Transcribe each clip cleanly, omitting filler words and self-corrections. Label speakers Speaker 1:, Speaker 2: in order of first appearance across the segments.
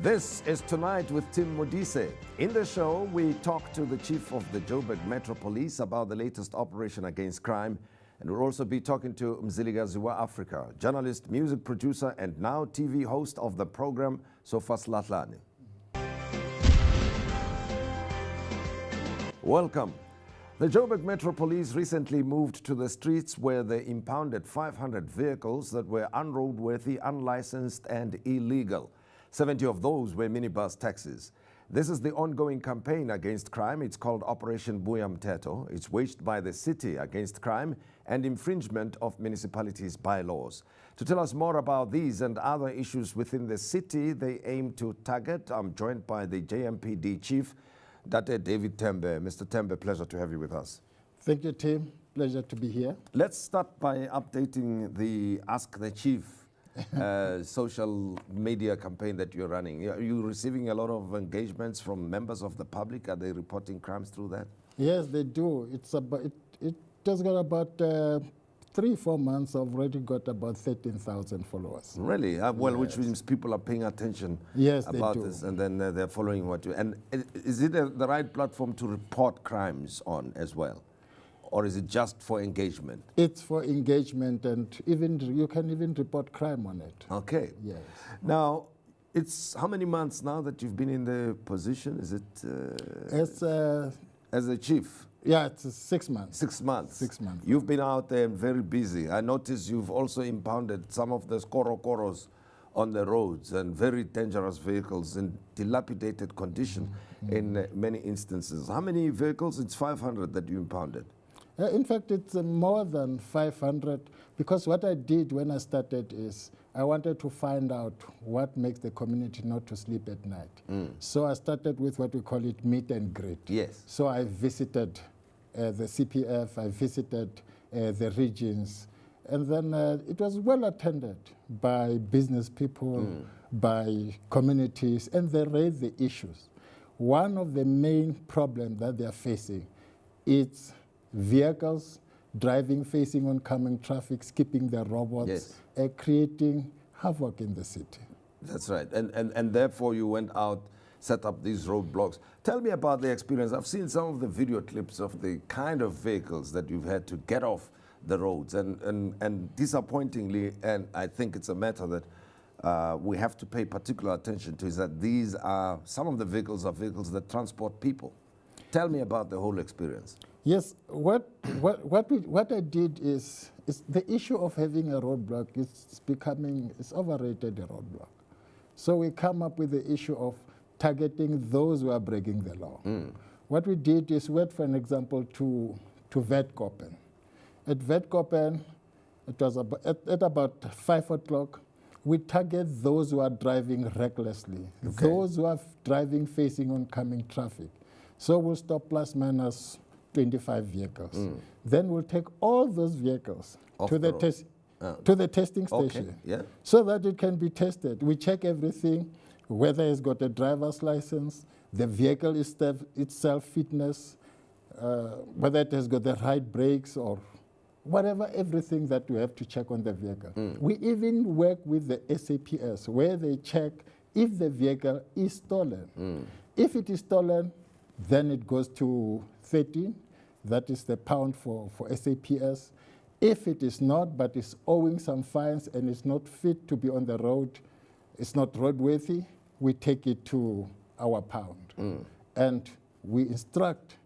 Speaker 1: This is Tonight with Tim Modise. In the show, we talk to the chief of the Joburg Metro Police about the latest operation against crime. And we'll also be talking to Mzilikaziwa Africa, journalist, music producer, and now TV host of the program, Sofas Latlani. Welcome. The Joburg Metro Police recently moved to the streets where they impounded 500 vehicles that were unroadworthy, unlicensed, and illegal. 70 of those were minibus taxis. This is the ongoing campaign against crime. It's called Operation Buyamteto. It's waged by the city against crime and infringement of municipalities' bylaws. To tell us more about these and other issues within the city they aim to target, I'm joined by the JMPD chief, Dr. David Tembe. Mr. Tembe, pleasure to have you with us.
Speaker 2: Thank you, Tim. Pleasure to be here.
Speaker 1: Let's start by updating the Ask the Chief social media campaign that you're running. Are you receiving a lot of engagements from members of the public? Are they reporting crimes through that?
Speaker 2: Yes, they do. It has got about 3-4 months. I've already got about 13,000 followers.
Speaker 1: Really? Well,
Speaker 2: yes.
Speaker 1: Which means people are paying attention
Speaker 2: yes,
Speaker 1: about this, and then they're following what you. And is it the right platform to report crimes on as well? Or is it just for engagement?
Speaker 2: It's for engagement, and even you can even report crime on it.
Speaker 1: Okay.
Speaker 2: Yes.
Speaker 1: Now, it's how many months now that you've been in the position? Is it as a chief?
Speaker 2: Yeah, it's 6 months.
Speaker 1: 6 months.
Speaker 2: 6 months.
Speaker 1: You've been out there and very busy. I noticed you've also impounded some of the skorokoros on the roads and very dangerous vehicles in dilapidated condition in many instances. How many vehicles? It's 500 that you impounded.
Speaker 2: In fact, it's more than 500, because what I did when I started is I wanted to find out what makes the community not to sleep at night. So I started with what we call it meet and greet.
Speaker 1: Yes.
Speaker 2: So I visited the CPF, I visited the regions, and then it was well attended by business people, by communities, and they raised the issues. One of the main problems that they are facing is vehicles driving, facing oncoming traffic, skipping the robots,
Speaker 1: yes.
Speaker 2: Creating havoc in the city.
Speaker 1: That's right. And therefore you went out, set up these roadblocks. Tell me about the experience. I've seen some of the video clips of the kind of vehicles that you've had to get off the roads. And disappointingly, and I think it's a matter that we have to pay particular attention to, is that these are, some of the vehicles are vehicles that transport people. Tell me about the whole experience.
Speaker 2: Yes, what I did is the issue of having a roadblock is overrated, a roadblock. So we come up with the issue of targeting those who are breaking the law. What we did is went, for an example, to Vetkoppen. At Vetkoppen, it was at about 5 o'clock, we target those who are driving recklessly, those who are driving facing oncoming traffic. So we'll stop plus minus 25 vehicles. Then we'll take all those vehicles to the testing station, so that it can be tested. We check everything, whether it's got a driver's license, the vehicle itself fitness, whether it has got the right brakes or whatever, everything that we have to check on the vehicle. We even work with the SAPS, where they check if the vehicle is stolen. If it is stolen, then it goes to 13. That is the pound for SAPS. If it is not, but is owing some fines and is not fit to be on the road, it's not roadworthy, we take it to our pound. And we instruct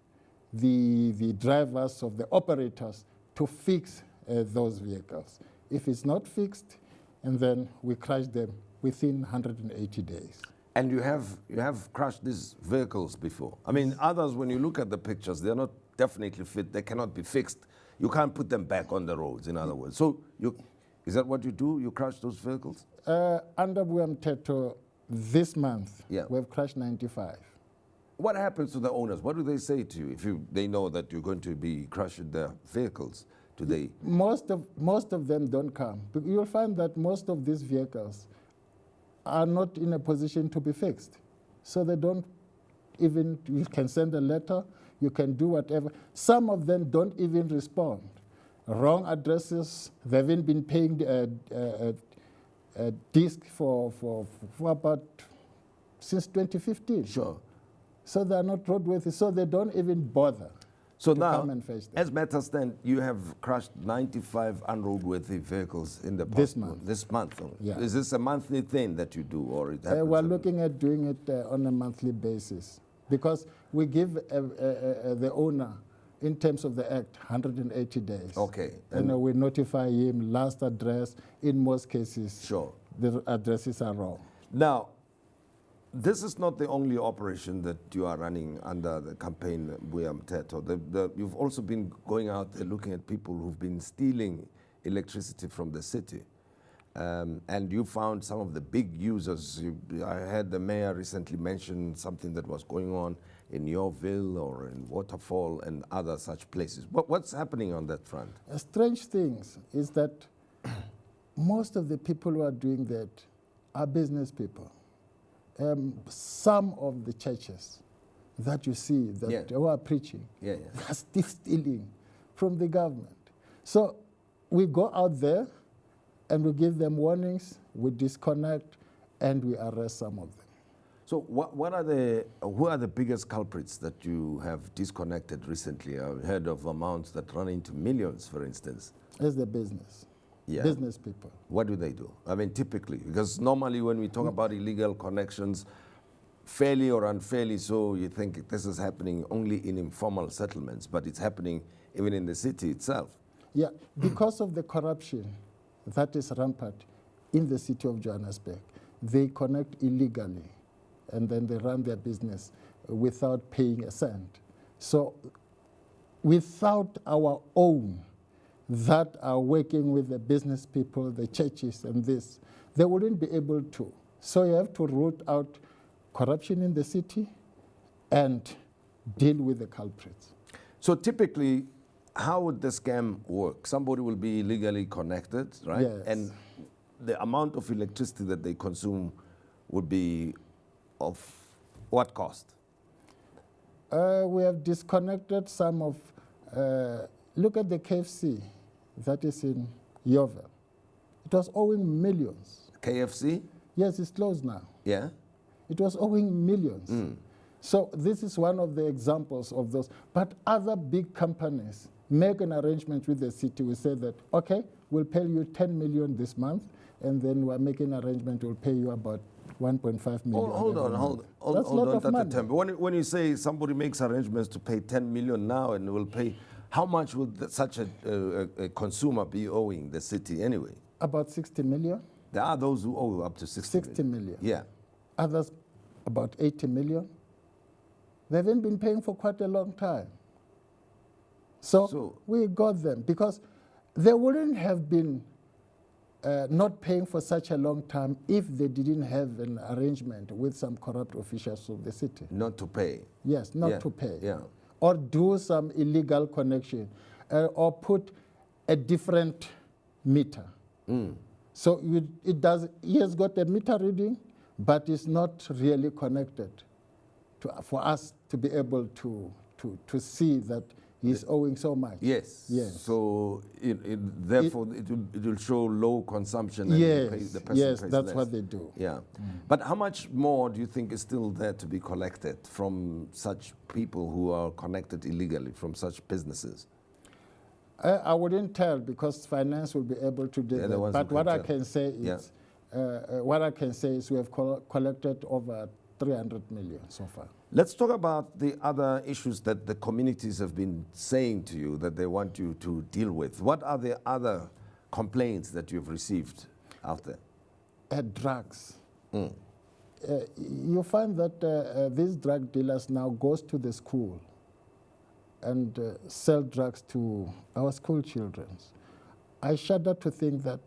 Speaker 2: the drivers of the operators to fix those vehicles. If it's not fixed, and then we crash them within 180 days.
Speaker 1: And you have crashed these vehicles before. I mean, others, when you look at the pictures, they're not definitely fit. They cannot be fixed. You can't put them back on the roads, in other words. So is that what you do? You crash those vehicles?
Speaker 2: Under Buyamteto this month, we've crashed 95.
Speaker 1: What happens to the owners? What do they say to you if they know that you're going to be crashing their vehicles today? Most
Speaker 2: of them don't come. You'll find that most of these vehicles are not in a position to be fixed. So they don't even, you can send a letter, you can do whatever. Some of them don't even respond. Wrong addresses, they haven't been paying a disc for about since 2015.
Speaker 1: Sure.
Speaker 2: So they are not roadworthy, so they don't even bother
Speaker 1: So
Speaker 2: to
Speaker 1: now,
Speaker 2: come and fetch them.
Speaker 1: as matters stand, you have crushed 95 unroadworthy vehicles in the past
Speaker 2: This month.
Speaker 1: This month.
Speaker 2: Yeah.
Speaker 1: Is this a monthly thing that you do, or it happens?
Speaker 2: We're looking at doing it on a monthly basis because we give the owner, in terms of the Act, 180 days.
Speaker 1: Okay.
Speaker 2: And we notify him last address. In most cases,
Speaker 1: Sure.
Speaker 2: the addresses are wrong.
Speaker 1: Now, this is not the only operation that you are running under the campaign Untitled. You've also been going out there looking at people who've been stealing electricity from the city. And you found some of the big users. I heard the mayor recently mention something that was going on in Yeoville or in Waterfall and other such places. What's happening on that front?
Speaker 2: A strange thing is that most of the people who are doing that are business people. Some of the churches that you see that who are preaching, they are still stealing from the government. So we go out there and we give them warnings, we disconnect, and we arrest some of them.
Speaker 1: So who are the biggest culprits that you have disconnected recently? I've heard of amounts that run into millions, for instance.
Speaker 2: It's the business. Business people.
Speaker 1: What do they do? I mean, typically, because normally when we talk about illegal connections, fairly or unfairly so, you think this is happening only in informal settlements, but it's happening even in the city itself.
Speaker 2: Yeah, because of the corruption that is rampant in the city of Johannesburg, they connect illegally and then they run their business without paying a cent. So without our own that are working with the business people, the churches and this, they wouldn't be able to. So you have to root out corruption in the city and deal with the culprits.
Speaker 1: So typically, how would the scam work? Somebody will be illegally connected, right?
Speaker 2: Yes.
Speaker 1: And the amount of electricity that they consume would be of what cost?
Speaker 2: We have disconnected some of, look at the KFC that is in Yeoville. It was owing millions.
Speaker 1: KFC?
Speaker 2: Yes, it's closed now.
Speaker 1: Yeah.
Speaker 2: It was owing millions. So this is one of the examples of those. But other big companies make an arrangement with the city. We say that, okay, we'll pay you 10 million this month, and then we're making an arrangement, we'll pay you about 1.5 million.
Speaker 1: Hold on, Dr. Tembe. When you say somebody makes arrangements to pay 10 million now and will pay, how much would such a consumer be owing the city anyway?
Speaker 2: About 60 million.
Speaker 1: There are those who owe up to 60
Speaker 2: million.
Speaker 1: Yeah.
Speaker 2: Others about 80 million. They haven't been paying for quite a long time. So we got them because they wouldn't have been not paying for such a long time if they didn't have an arrangement with some corrupt officials of the city.
Speaker 1: Not to pay.
Speaker 2: Yes, not to pay.
Speaker 1: Yeah.
Speaker 2: Or do some illegal connection or put a different meter. So he has got a meter reading, but it's not really connected for us to be able to see that he's owing so much.
Speaker 1: Yes.
Speaker 2: Yes.
Speaker 1: So therefore it will show low consumption. And
Speaker 2: Yes.
Speaker 1: the person
Speaker 2: Yes,
Speaker 1: pays
Speaker 2: that's
Speaker 1: less.
Speaker 2: what they do.
Speaker 1: Yeah. But how much more do you think is still there to be collected from such people who are connected illegally, from such businesses?
Speaker 2: I wouldn't tell because finance will be able to do that. But what I can say is, we have collected over 300 million so far.
Speaker 1: Let's talk about the other issues that the communities have been saying to you that they want you to deal with. What are the other complaints that you've received out there?
Speaker 2: Drugs. You find that these drug dealers now goes to the school and sell drugs to our school children. I shudder to think that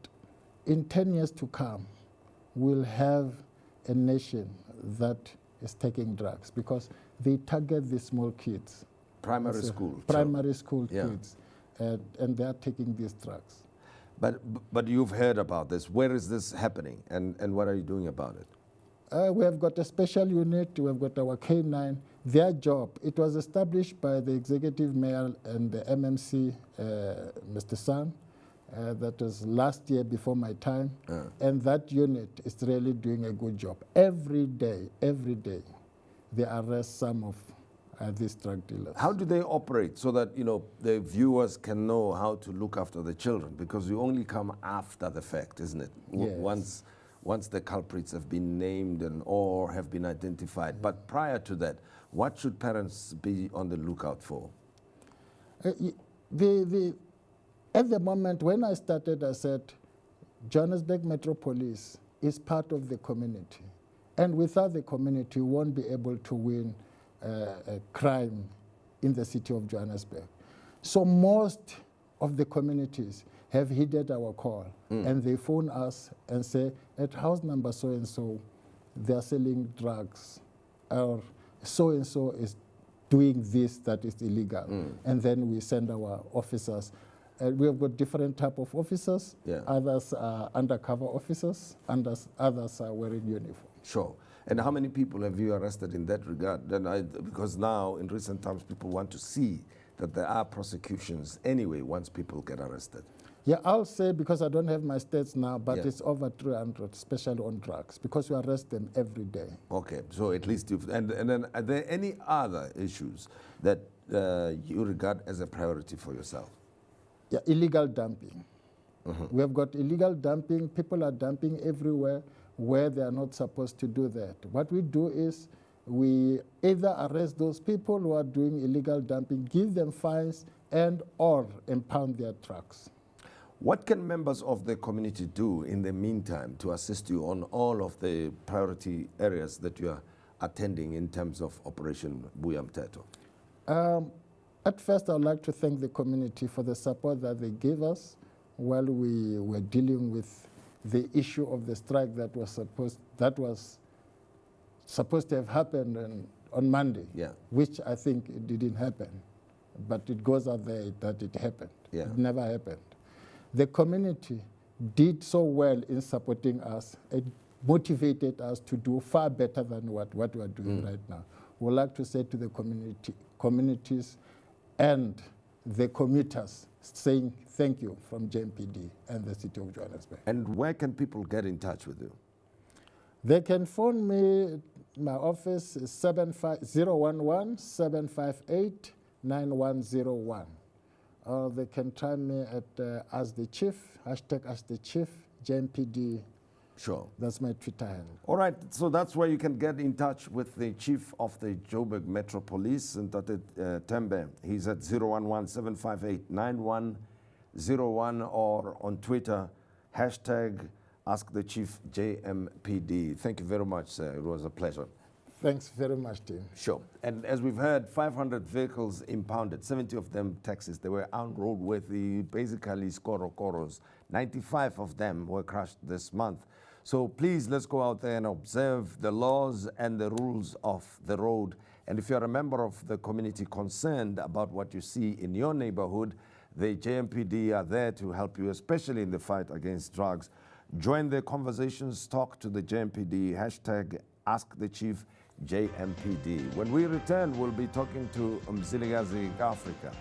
Speaker 2: in 10 years to come, we'll have a nation that is taking drugs because they target the small kids.
Speaker 1: Primary school.
Speaker 2: Primary school kids, and they are taking these drugs.
Speaker 1: But you've heard about this. Where is this happening, and what are you doing about it?
Speaker 2: We have got a special unit. We have got our K9. Their job, it was established by the executive mayor and the MMC, Mr. San, that was last year before my time, and that unit is really doing a good job. Every day, they arrest some of these drug dealers.
Speaker 1: How do they operate so that, you know, the viewers can know how to look after the children? Because you only come after the fact, isn't it?
Speaker 2: Yes.
Speaker 1: Once the culprits have been named and or have been identified. But prior to that, what should parents be on the lookout for?
Speaker 2: At the moment when I started, I said, Johannesburg Metro Police is part of the community. And without the community, we won't be able to win crime in the city of Johannesburg. So most of the communities have heeded our call, and they phone us and say, at house number so-and-so, they're selling drugs, or so-and-so is doing this that is illegal. And then we send our officers. We have got different type of officers. Others are undercover officers, and others are wearing uniform.
Speaker 1: Sure. And how many people have you arrested in that regard? Because now, in recent times, people want to see that there are prosecutions anyway once people get arrested.
Speaker 2: Yeah, I'll say, because I don't have my stats now, but it's over 300, especially on drugs, because we arrest them every day.
Speaker 1: Okay, so at least you've... And then are there any other issues that you regard as a priority for yourself?
Speaker 2: Yeah, illegal dumping. We have got illegal dumping. People are dumping everywhere where they are not supposed to do that. What we do is we either arrest those people who are doing illegal dumping, give them fines, and or impound their trucks.
Speaker 1: What can members of the community do in the meantime to assist you on all of the priority areas that you are attending in terms of Operation Buya Mthetho?
Speaker 2: At first, I would like to thank the community for the support that they gave us while we were dealing with the issue of the strike that was supposed to have happened on Monday, which I think it didn't happen. But it goes out there that it happened. It never happened. The community did so well in supporting us. It motivated us to do far better than what we are doing right now. We would like to say to the communities and the commuters, saying thank you from JMPD and the city of Johannesburg.
Speaker 1: And where can people get in touch with you?
Speaker 2: They can phone me. My office is 011-758-9101. Or they can try me at Ask the Chief, hashtag Ask the Chief, JMPD.
Speaker 1: Sure.
Speaker 2: That's my Twitter handle.
Speaker 1: All right, so that's where you can get in touch with the Chief of the Joburg Metro Police, Tembe. He's at 011-758-9101, or on Twitter, hashtag Ask the Chief JMPD. Thank you very much, sir. It was a pleasure.
Speaker 2: Thanks very much, Tim.
Speaker 1: Sure. And as we've heard, 500 vehicles impounded, 70 of them taxis. They were unroadworthy, basically skorokoros. 95 of them were crushed this month. So please, let's go out there and observe the laws and the rules of the road. And if you're a member of the community concerned about what you see in your neighborhood, the JMPD are there to help you, especially in the fight against drugs. Join the conversations, talk to the JMPD, hashtag Ask the Chief JMPD. When we return, we'll be talking to Umzilikazi Africa.